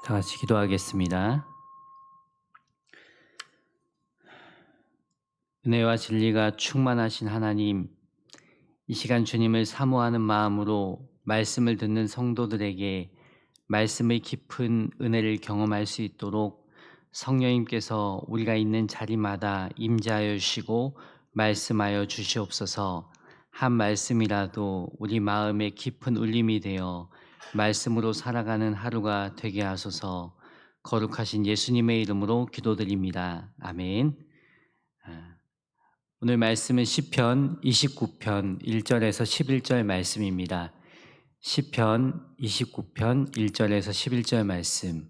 다 같이 기도하겠습니다. 은혜와 진리가 충만하신 하나님, 이 시간 주님을 사모하는 마음으로 말씀을 듣는 성도들에게 말씀의 깊은 은혜를 경험할 수 있도록 성령님께서 우리가 있는 자리마다 임재하여 주시고 말씀하여 주시옵소서. 한 말씀이라도 우리 마음에 깊은 울림이 되어 말씀으로 살아가는 하루가 되게 하소서. 거룩하신 예수님의 이름으로 기도드립니다. 아멘. 오늘 말씀은 시편 29편 1절에서 11절 말씀입니다. 시편 29편 1절에서 11절 말씀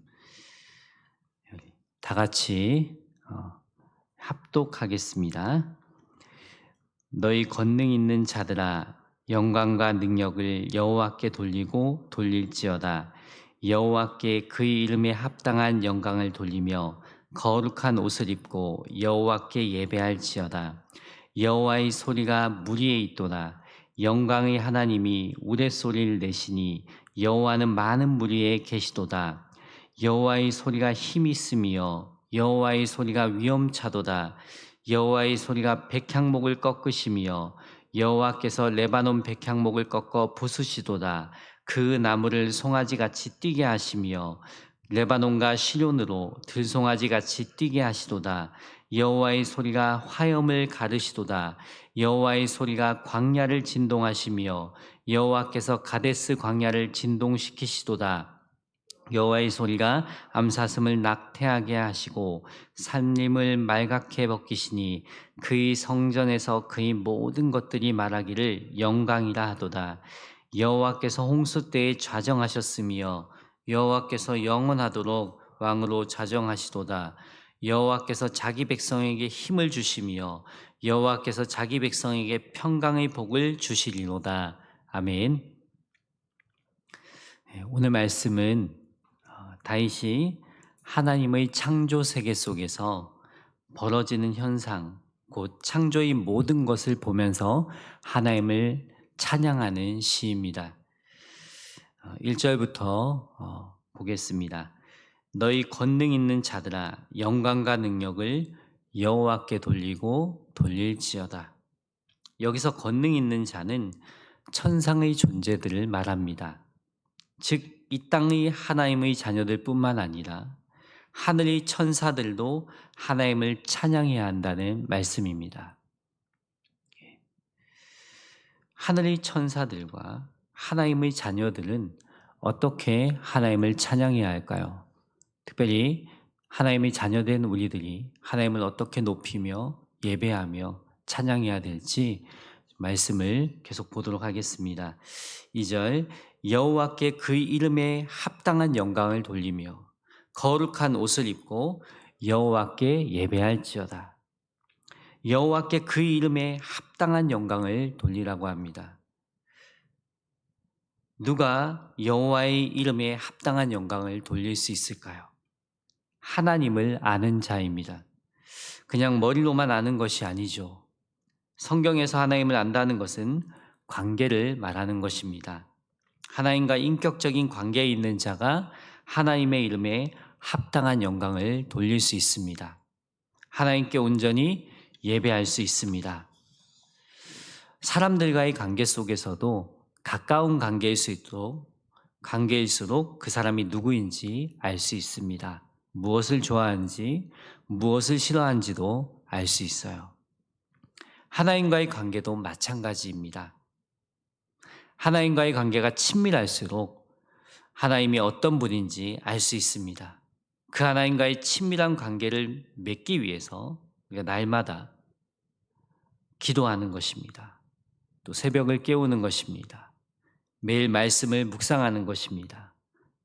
다 같이 합독하겠습니다. 너희 권능 있는 자들아, 영광과 능력을 여호와께 돌리고 돌릴지어다. 여호와께 그의 이름에 합당한 영광을 돌리며 거룩한 옷을 입고 여호와께 예배할지어다. 여호와의 소리가 무리에 있도다. 영광의 하나님이 우레소리를 내시니 여호와는 많은 무리에 계시도다. 여호와의 소리가 힘이 있으며 여호와의 소리가 위엄차도다. 여호와의 소리가 백향목을 꺾으시며 여호와께서 레바논 백향목을 꺾어 부수시도다. 그 나무를 송아지같이 뛰게 하시며 레바논과 시론으로 들송아지같이 뛰게 하시도다. 여호와의 소리가 화염을 가르시도다. 여호와의 소리가 광야를 진동하시며 여호와께서 가데스 광야를 진동시키시도다. 여호와의 소리가 암사슴을 낙태하게 하시고 산림을 말갛게 벗기시니 그의 성전에서 그의 모든 것들이 말하기를 영광이라 하도다. 여호와께서 홍수 때에 좌정하셨으며 여호와께서 영원하도록 왕으로 좌정하시도다. 여호와께서 자기 백성에게 힘을 주시며 여호와께서 자기 백성에게 평강의 복을 주시리로다. 아멘. 오늘 말씀은 다윗이 하나님의 창조 세계 속에서 벌어지는 현상, 곧 창조의 모든 것을 보면서 하나님을 찬양하는 시입니다. 1절부터 보겠습니다. 너희 권능 있는 자들아, 영광과 능력을 여호와께 돌리고 돌릴지어다. 여기서 권능 있는 자는 천상의 존재들을 말합니다. 즉 이 땅의 하나님의 자녀들 뿐만 아니라 하늘의 천사들도 하나님을 찬양해야 한다는 말씀입니다. 하늘의 천사들과 하나님의 자녀들은 어떻게 하나님을 찬양해야 할까요? 특별히 하나님의 자녀된 우리들이 하나님을 어떻게 높이며 예배하며 찬양해야 될지 말씀을 계속 보도록 하겠습니다. 2절, 여호와께 그의 이름에 합당한 영광을 돌리며 거룩한 옷을 입고 여호와께 예배할지어다. 여호와께 그의 이름에 합당한 영광을 돌리라고 합니다. 누가 여호와의 이름에 합당한 영광을 돌릴 수 있을까요? 하나님을 아는 자입니다. 그냥 머리로만 아는 것이 아니죠. 성경에서 하나님을 안다는 것은 관계를 말하는 것입니다. 하나님과 인격적인 관계에 있는 자가 하나님의 이름에 합당한 영광을 돌릴 수 있습니다. 하나님께 온전히 예배할 수 있습니다. 사람들과의 관계 속에서도 가까운 관계일수록 그 사람이 누구인지 알 수 있습니다. 무엇을 좋아하는지, 무엇을 싫어하는지도 알 수 있어요. 하나님과의 관계도 마찬가지입니다. 하나님과의 관계가 친밀할수록 하나님이 어떤 분인지 알 수 있습니다. 그 하나님과의 친밀한 관계를 맺기 위해서 우리가 날마다 기도하는 것입니다. 또 새벽을 깨우는 것입니다. 매일 말씀을 묵상하는 것입니다.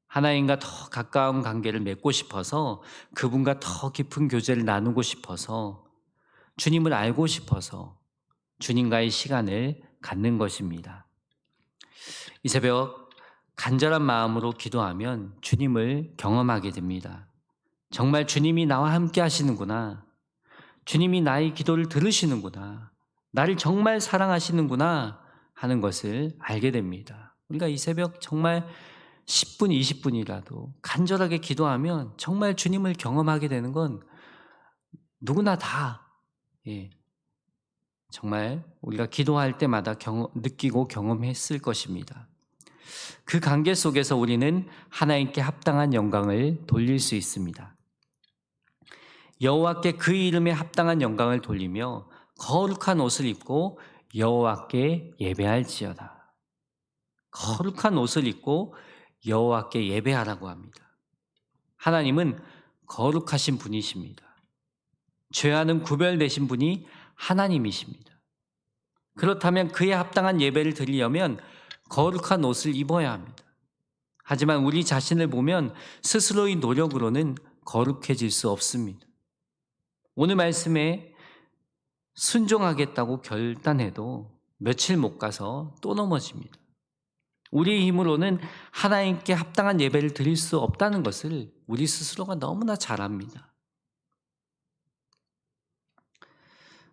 하나님과 더 가까운 관계를 맺고 싶어서, 그분과 더 깊은 교제를 나누고 싶어서, 주님을 알고 싶어서 주님과의 시간을 갖는 것입니다. 이 새벽 간절한 마음으로 기도하면 주님을 경험하게 됩니다. 정말 주님이 나와 함께 하시는구나. 주님이 나의 기도를 들으시는구나. 나를 정말 사랑하시는구나 하는 것을 알게 됩니다. 우리가 이 새벽 정말 10분, 20분이라도 간절하게 기도하면 정말 주님을 경험하게 되는 건 누구나 다, 예, 정말 우리가 기도할 때마다 느끼고 경험했을 것입니다. 그 관계 속에서 우리는 하나님께 합당한 영광을 돌릴 수 있습니다. 여호와께 그 이름에 합당한 영광을 돌리며 거룩한 옷을 입고 여호와께 예배할지어다. 거룩한 옷을 입고 여호와께 예배하라고 합니다. 하나님은 거룩하신 분이십니다. 죄와는 구별되신 분이 하나님이십니다. 그렇다면 그에 합당한 예배를 드리려면 거룩한 옷을 입어야 합니다. 하지만 우리 자신을 보면 스스로의 노력으로는 거룩해질 수 없습니다. 오늘 말씀에 순종하겠다고 결단해도 며칠 못 가서 또 넘어집니다. 우리의 힘으로는 하나님께 합당한 예배를 드릴 수 없다는 것을 우리 스스로가 너무나 잘 압니다.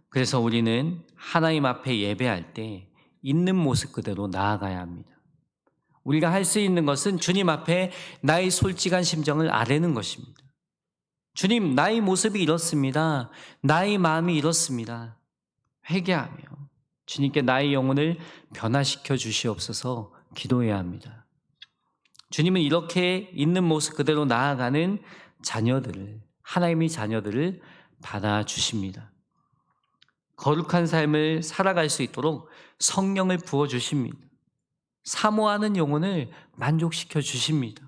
그래서 우리는 하나님 앞에 예배할 때 있는 모습 그대로 나아가야 합니다. 우리가 할 수 있는 것은 주님 앞에 나의 솔직한 심정을 아뢰는 것입니다. 주님, 나의 모습이 이렇습니다. 나의 마음이 이렇습니다. 회개하며 주님께 나의 영혼을 변화시켜 주시옵소서 기도해야 합니다. 주님은 이렇게 있는 모습 그대로 나아가는 자녀들을, 하나님의 자녀들을 받아주십니다. 거룩한 삶을 살아갈 수 있도록 성령을 부어주십니다. 사모하는 영혼을 만족시켜 주십니다.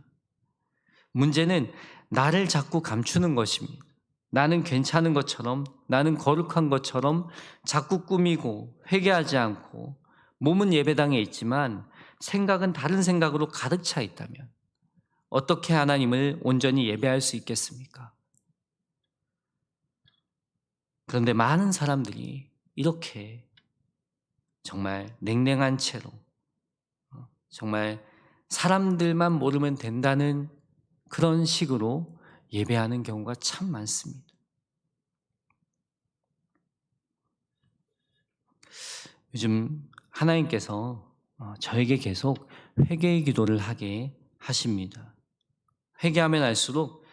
문제는 나를 자꾸 감추는 것입니다. 나는 괜찮은 것처럼, 나는 거룩한 것처럼 자꾸 꾸미고 회개하지 않고 몸은 예배당에 있지만 생각은 다른 생각으로 가득 차 있다면 어떻게 하나님을 온전히 예배할 수 있겠습니까? 그런데 많은 사람들이 이렇게 정말 냉랭한 채로 정말 사람들만 모르면 된다는 그런 식으로 예배하는 경우가 참 많습니다. 요즘 하나님께서 저에게 계속 회개의 기도를 하게 하십니다. 회개하면 할수록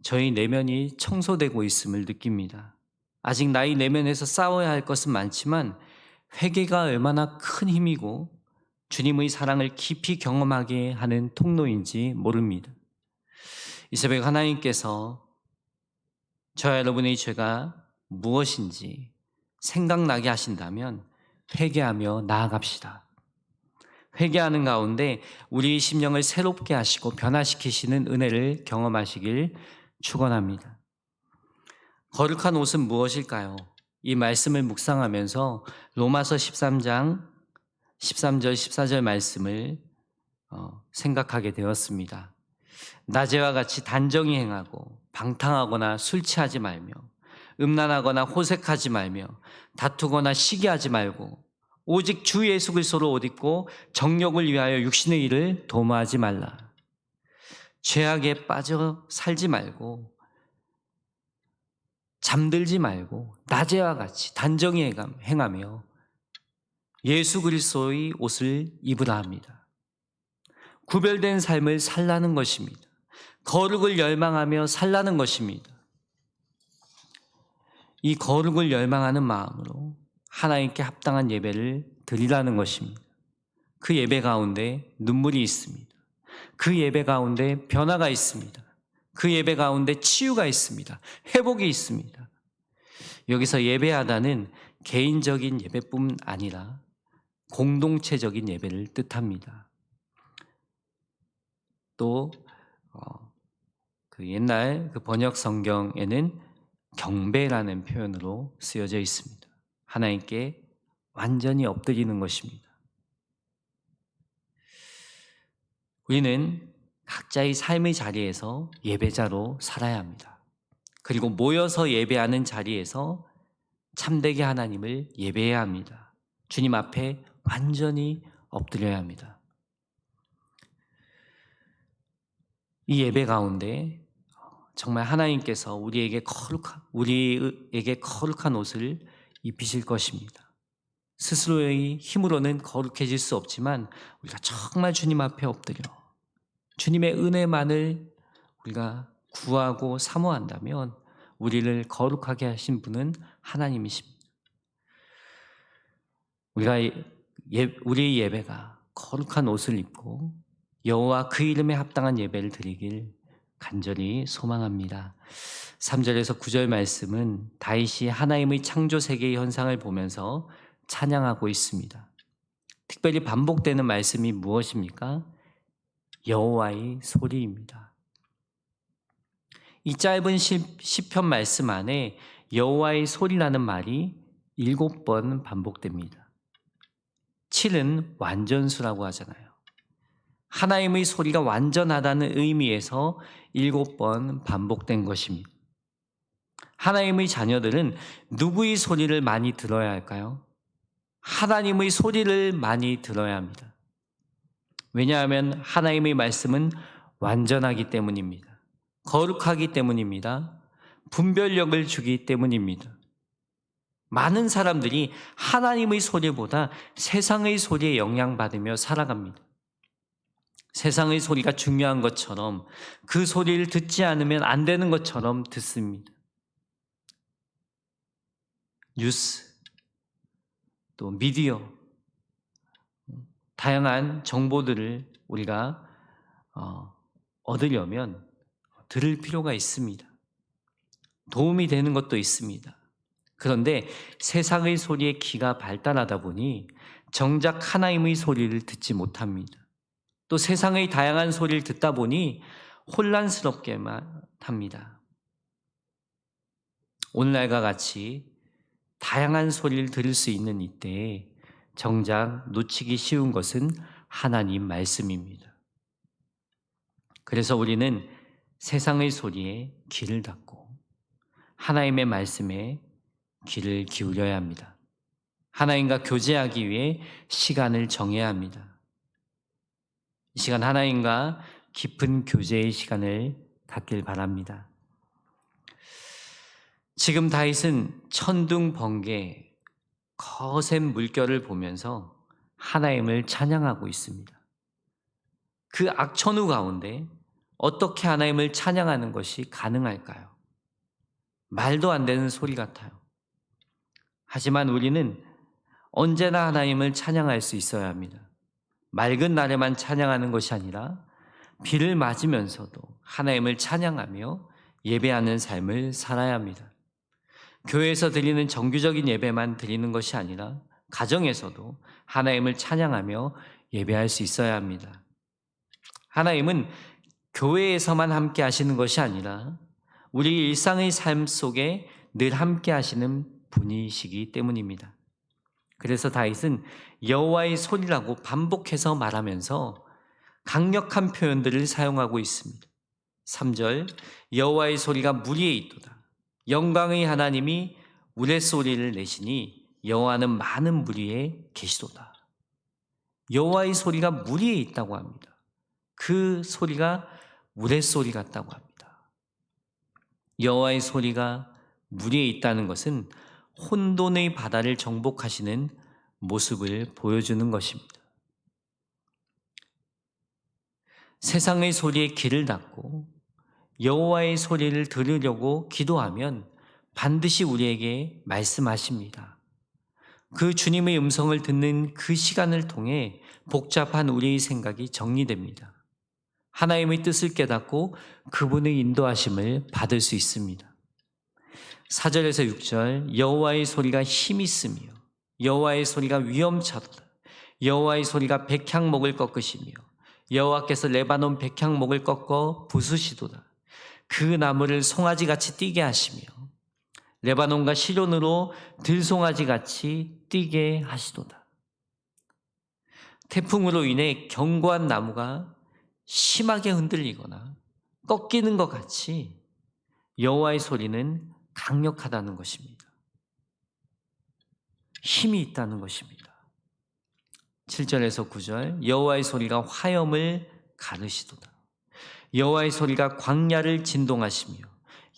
저희 내면이 청소되고 있음을 느낍니다. 아직 나의 내면에서 싸워야 할 것은 많지만 회개가 얼마나 큰 힘이고 주님의 사랑을 깊이 경험하게 하는 통로인지 모릅니다. 이 새벽 하나님께서 저와 여러분의 죄가 무엇인지 생각나게 하신다면 회개하며 나아갑시다. 회개하는 가운데 우리 심령을 새롭게 하시고 변화시키시는 은혜를 경험하시길 축원합니다. 거룩한 옷은 무엇일까요? 이 말씀을 묵상하면서 로마서 13장 13절 14절 말씀을 생각하게 되었습니다. 낮에와 같이 단정히 행하고 방탕하거나 술 취하지 말며 음란하거나 호색하지 말며 다투거나 시기하지 말고 오직 주 예수 그리스도로 옷 입고 정욕을 위하여 육신의 일을 도모하지 말라. 죄악에 빠져 살지 말고 잠들지 말고 낮에와 같이 단정히 행하며 예수 그리스도의 옷을 입으라 합니다. 구별된 삶을 살라는 것입니다. 거룩을 열망하며 살라는 것입니다. 이 거룩을 열망하는 마음으로 하나님께 합당한 예배를 드리라는 것입니다. 그 예배 가운데 눈물이 있습니다. 그 예배 가운데 변화가 있습니다. 그 예배 가운데 치유가 있습니다. 회복이 있습니다. 여기서 예배하다는 개인적인 예배뿐 아니라 공동체적인 예배를 뜻합니다. 또 그 옛날 그 번역 성경에는 경배라는 표현으로 쓰여져 있습니다. 하나님께 완전히 엎드리는 것입니다. 우리는 각자의 삶의 자리에서 예배자로 살아야 합니다. 그리고 모여서 예배하는 자리에서 참되게 하나님을 예배해야 합니다. 주님 앞에 완전히 엎드려야 합니다. 이 예배 가운데 정말 하나님께서 우리에게 거룩한 옷을 입히실 것입니다. 스스로의 힘으로는 거룩해질 수 없지만 우리가 정말 주님 앞에 엎드려 주님의 은혜만을 우리가 구하고 사모한다면 우리를 거룩하게 하신 분은 하나님이십니다. 우리의 예배가 거룩한 옷을 입고 여호와 그 이름에 합당한 예배를 드리길 간절히 소망합니다. 3절에서 9절 말씀은 다윗이 하나님의 창조 세계의 현상을 보면서 찬양하고 있습니다. 특별히 반복되는 말씀이 무엇입니까? 여호와의 소리입니다. 이 짧은 시편 말씀 안에 여호와의 소리라는 말이 7번 반복됩니다. 7은 완전수라고 하잖아요. 하나님의 소리가 완전하다는 의미에서 7번 반복된 것입니다. 하나님의 자녀들은 누구의 소리를 많이 들어야 할까요? 하나님의 소리를 많이 들어야 합니다. 왜냐하면 하나님의 말씀은 완전하기 때문입니다. 거룩하기 때문입니다. 분별력을 주기 때문입니다. 많은 사람들이 하나님의 소리보다 세상의 소리에 영향받으며 살아갑니다. 세상의 소리가 중요한 것처럼 그 소리를 듣지 않으면 안 되는 것처럼 듣습니다. 뉴스, 또 미디어, 다양한 정보들을 우리가 얻으려면 들을 필요가 있습니다. 도움이 되는 것도 있습니다. 그런데 세상의 소리에 귀가 발달하다 보니 정작 하나님의 소리를 듣지 못합니다. 또 세상의 다양한 소리를 듣다 보니 혼란스럽게만 합니다. 오늘날과 같이 다양한 소리를 들을 수 있는 이때에 정작 놓치기 쉬운 것은 하나님 말씀입니다. 그래서 우리는 세상의 소리에 귀를 닫고 하나님의 말씀에 귀를 기울여야 합니다. 하나님과 교제하기 위해 시간을 정해야 합니다. 이 시간 하나님과 깊은 교제의 시간을 갖길 바랍니다. 지금 다윗은 천둥, 번개, 거센 물결을 보면서 하나님을 찬양하고 있습니다. 그 악천후 가운데 어떻게 하나님을 찬양하는 것이 가능할까요? 말도 안 되는 소리 같아요. 하지만 우리는 언제나 하나님을 찬양할 수 있어야 합니다. 맑은 날에만 찬양하는 것이 아니라 비를 맞으면서도 하나님을 찬양하며 예배하는 삶을 살아야 합니다. 교회에서 드리는 정규적인 예배만 드리는 것이 아니라 가정에서도 하나님을 찬양하며 예배할 수 있어야 합니다. 하나님은 교회에서만 함께 하시는 것이 아니라 우리 일상의 삶 속에 늘 함께 하시는 분이시기 때문입니다. 그래서 다윗은 여호와의 소리라고 반복해서 말하면서 강력한 표현들을 사용하고 있습니다. 3절, 여호와의 소리가 무리에 있도다. 영광의 하나님이 우레소리를 내시니 여호와는 많은 무리에 계시도다. 여호와의 소리가 무리에 있다고 합니다. 그 소리가 우레소리 같다고 합니다. 여호와의 소리가 무리에 있다는 것은 혼돈의 바다를 정복하시는 모습을 보여주는 것입니다. 세상의 소리에 귀를 닫고 여호와의 소리를 들으려고 기도하면 반드시 우리에게 말씀하십니다. 그 주님의 음성을 듣는 그 시간을 통해 복잡한 우리의 생각이 정리됩니다. 하나님의 뜻을 깨닫고 그분의 인도하심을 받을 수 있습니다. 4절에서 6절, 여호와의 소리가 힘이 있으며 여호와의 소리가 위엄차도다. 여호와의 소리가 백향목을 꺾으시며 여호와께서 레바논 백향목을 꺾어 부수시도다. 그 나무를 송아지같이 뛰게 하시며 레바논과 시론으로 들송아지같이 뛰게 하시도다. 태풍으로 인해 견고한 나무가 심하게 흔들리거나 꺾이는 것 같이 여호와의 소리는 강력하다는 것입니다. 힘이 있다는 것입니다. 7절에서 9절, 여호와의 소리가 화염을 가르시도다. 여호와의 소리가 광야를 진동하시며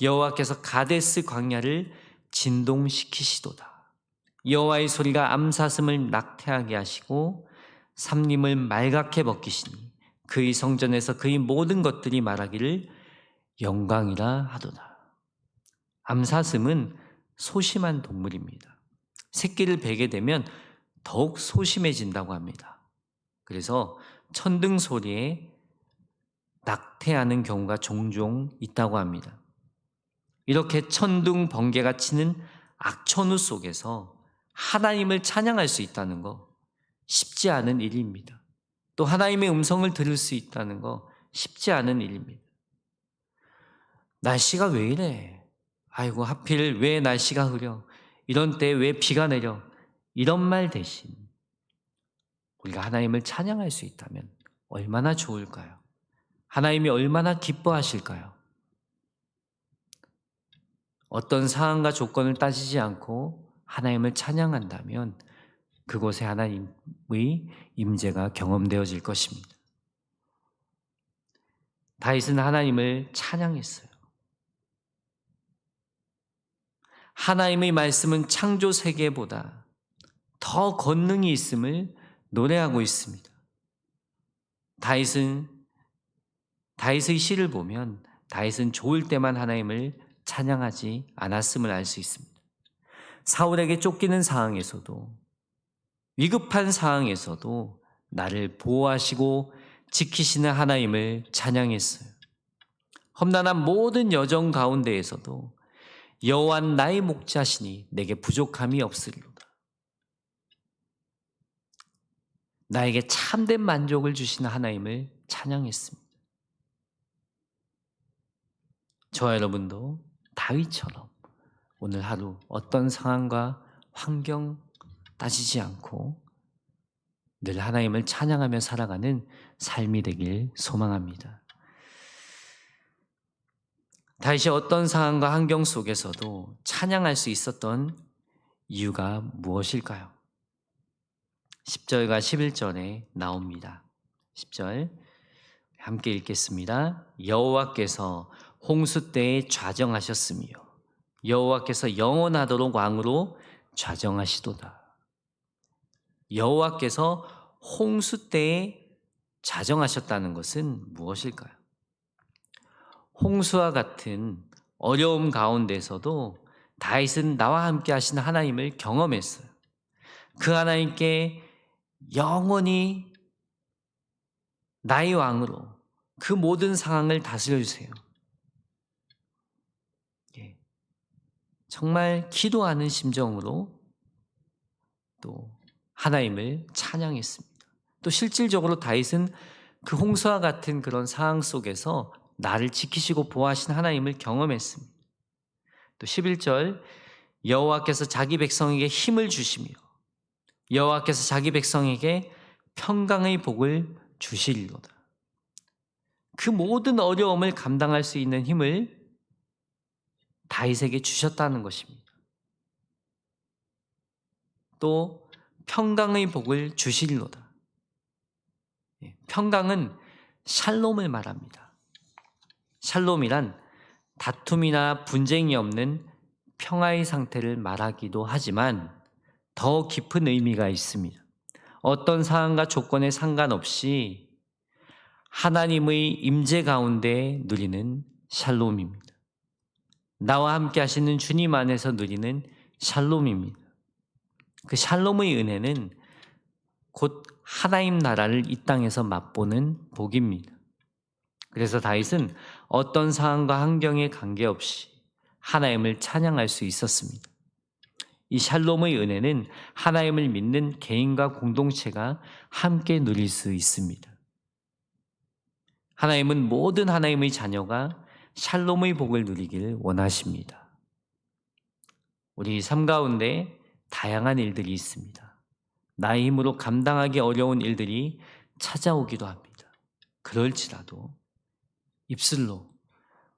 여호와께서 가데스 광야를 진동시키시도다. 여호와의 소리가 암사슴을 낙태하게 하시고 삼림을 말갛게 벗기시니 그의 성전에서 그의 모든 것들이 말하기를 영광이라 하도다. 암사슴은 소심한 동물입니다. 새끼를 베게 되면 더욱 소심해진다고 합니다. 그래서 천둥 소리에 낙태하는 경우가 종종 있다고 합니다. 이렇게 천둥 번개가 치는 악천후 속에서 하나님을 찬양할 수 있다는 거 쉽지 않은 일입니다. 또 하나님의 음성을 들을 수 있다는 거 쉽지 않은 일입니다. 날씨가 왜 이래? 아이고, 하필 왜 날씨가 흐려? 이런 때 왜 비가 내려? 이런 말 대신 우리가 하나님을 찬양할 수 있다면 얼마나 좋을까요? 하나님이 얼마나 기뻐하실까요? 어떤 상황과 조건을 따지지 않고 하나님을 찬양한다면 그곳에 하나님의 임재가 경험되어질 것입니다. 다윗은 하나님을 찬양했어요. 하나님의 말씀은 창조 세계보다 더 권능이 있음을 노래하고 있습니다. 다윗의 시를 보면 다윗은 좋을 때만 하나님을 찬양하지 않았음을 알 수 있습니다. 사울에게 쫓기는 상황에서도, 위급한 상황에서도 나를 보호하시고 지키시는 하나님을 찬양했어요. 험난한 모든 여정 가운데에서도 여호와는 나의 목자시니 내게 부족함이 없으리로다. 나에게 참된 만족을 주시는 하나님을 찬양했습니다. 저와 여러분도 다윗처럼 오늘 하루 어떤 상황과 환경 따지지 않고 늘 하나님을 찬양하며 살아가는 삶이 되길 소망합니다. 다윗이 어떤 상황과 환경 속에서도 찬양할 수 있었던 이유가 무엇일까요? 10절과 11절에 나옵니다. 10절 함께 읽겠습니다. 여호와께서 홍수 때에 좌정하셨으며 여호와께서 영원하도록 왕으로 좌정하시도다. 여호와께서 홍수 때에 좌정하셨다는 것은 무엇일까요? 홍수와 같은 어려움 가운데서도 다윗은 나와 함께 하시는 하나님을 경험했어요. 그 하나님께 영원히 나의 왕으로 그 모든 상황을 다스려 주세요. 정말 기도하는 심정으로 또 하나님을 찬양했습니다. 또 실질적으로 다윗은 그 홍수와 같은 그런 상황 속에서 나를 지키시고 보호하신 하나님을 경험했습니다. 또 11절 여호와께서 자기 백성에게 힘을 주시며 여호와께서 자기 백성에게 평강의 복을 주시리로다. 그 모든 어려움을 감당할 수 있는 힘을 다윗에게 주셨다는 것입니다. 또 평강의 복을 주시리로다. 평강은 샬롬을 말합니다. 샬롬이란 다툼이나 분쟁이 없는 평화의 상태를 말하기도 하지만 더 깊은 의미가 있습니다. 어떤 상황과 조건에 상관없이 하나님의 임재 가운데 누리는 샬롬입니다. 나와 함께 하시는 주님 안에서 누리는 샬롬입니다. 그 샬롬의 은혜는 곧 하나님 나라를 이 땅에서 맛보는 복입니다. 그래서 다윗은 어떤 상황과 환경에 관계없이 하나님을 찬양할 수 있었습니다. 이 샬롬의 은혜는 하나님을 믿는 개인과 공동체가 함께 누릴 수 있습니다. 하나님은 모든 하나님의 자녀가 샬롬의 복을 누리길 원하십니다. 우리 삶 가운데 다양한 일들이 있습니다. 나의 힘으로 감당하기 어려운 일들이 찾아오기도 합니다. 그럴지라도 입술로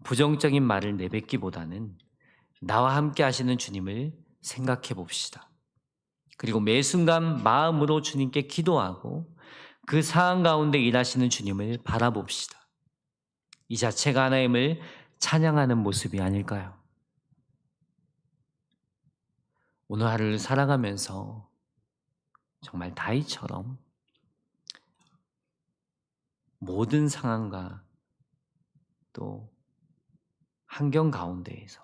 부정적인 말을 내뱉기보다는 나와 함께 하시는 주님을 생각해 봅시다. 그리고 매 순간 마음으로 주님께 기도하고 그 상황 가운데 일하시는 주님을 바라봅시다. 이 자체가 하나님을 찬양하는 모습이 아닐까요? 오늘 하루를 살아가면서 정말 다윗처럼 모든 상황과 또 환경 가운데에서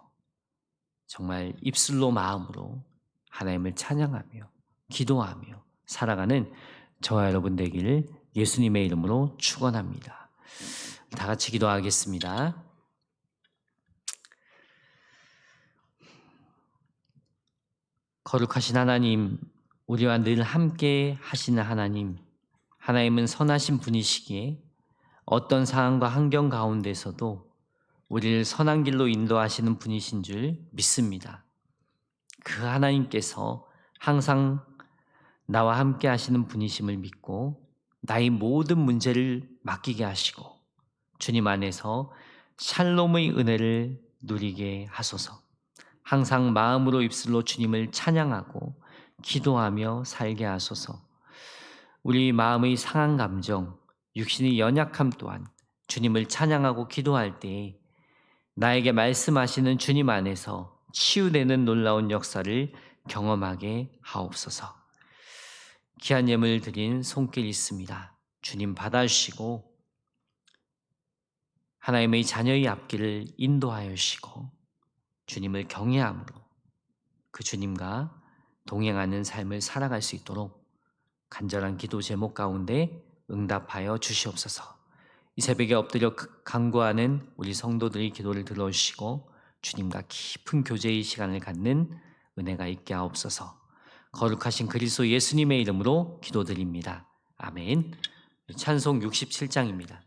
정말 입술로 마음으로 하나님을 찬양하며 기도하며 살아가는 저와 여러분 되기를 예수님의 이름으로 축원합니다. 다 같이 기도하겠습니다. 거룩하신 하나님, 우리와 늘 함께 하시는 하나님, 하나님은 선하신 분이시기에 어떤 상황과 환경 가운데서도 우리를 선한 길로 인도하시는 분이신 줄 믿습니다. 그 하나님께서 항상 나와 함께 하시는 분이심을 믿고 나의 모든 문제를 맡기게 하시고 주님 안에서 샬롬의 은혜를 누리게 하소서. 항상 마음으로 입술로 주님을 찬양하고 기도하며 살게 하소서. 우리 마음의 상한 감정, 육신의 연약함 또한 주님을 찬양하고 기도할 때에 나에게 말씀하시는 주님 안에서 치유되는 놀라운 역사를 경험하게 하옵소서. 귀한 예물 드린 손길 있습니다. 주님 받아주시고 하나님의 자녀의 앞길을 인도하여 주시고 주님을 경외함으로 그 주님과 동행하는 삶을 살아갈 수 있도록 간절한 기도 제목 가운데 응답하여 주시옵소서. 이 새벽에 엎드려 간구하는 우리 성도들의 기도를 들어주시고 주님과 깊은 교제의 시간을 갖는 은혜가 있게 하옵소서. 거룩하신 그리스도 예수님의 이름으로 기도드립니다. 아멘. 찬송 67장입니다.